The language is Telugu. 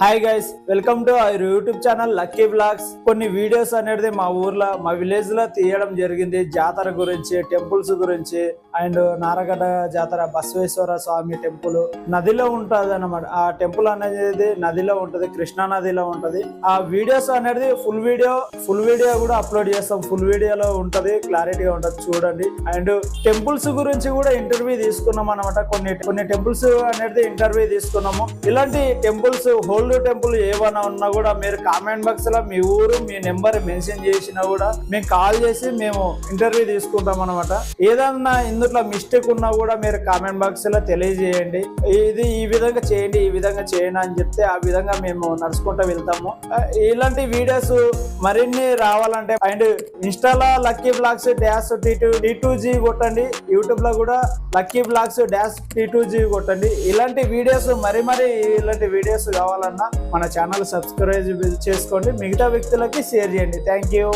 Hi guys, welcome to our YouTube channel lucky blogs. కొన్ని వీడియోస్ అనేది మా ఊర్లో మా విలేజ్ లో తీయడం జరిగింది. జాతర గురించి, టెంపుల్స్ గురించి అండ్ నారగడ్డ జాతర, బసవేశ్వర స్వామి టెంపుల్ నదిలో ఉంటది అన్నమాట. ఆ టెంపుల్ అనేది నదిలో ఉంటది, కృష్ణా నదిలో ఉంటది. ఆ వీడియోస్ అనేది ఫుల్ వీడియో కూడా అప్లోడ్ చేస్తాం. ఫుల్ వీడియోలో ఉంటది, క్లారిటీగా ఉంటది, చూడండి. అండ్ టెంపుల్స్ గురించి కూడా ఇంటర్వ్యూ తీసుకున్నాం అనమాట. కొన్ని టెంపుల్స్ అనేది ఇంటర్వ్యూ తీసుకున్నాము. ఇలాంటి టెంపుల్స్, ఓల్డ్ టెంపుల్ ఏమైనా ఉన్నా కూడా మీరు కామెంట్ బాక్స్ లో మీ ఊరు, మీ నెంబర్ మెన్షన్ చేసినా కూడా మేము కాల్ చేసి మేము ఇంటర్వ్యూ తీసుకుంటాం అనమాట. ఏదన్నా ఇందులో మిస్టేక్ ఉన్నా కూడా మీరు కామెంట్ బాక్స్ లో తెలియజేయండి. ఇది ఈ విధంగా చేయండి, ఈ విధంగా చేయండి అని చెప్తే ఆ విధంగా మేము నడుచుకుంటూ వెళ్తాము. ఇలాంటి వీడియోస్ మరిన్ని రావాలంటే అండ్ ఇన్స్టాలో లక్కీ బ్లాగ్స్ -T2G కొట్టండి, యూట్యూబ్ లో కూడా లక్కీ బ్లాగ్స్ -T2G కొట్టండి. ఇలాంటి వీడియోస్ మరి ఇలాంటి వీడియోస్ కావాలన్నా మన ఛానల్ సబ్స్క్రైబ్ చేసుకోండి, మిగతా వ్యక్తులకి షేర్ చేయండి. Thank you.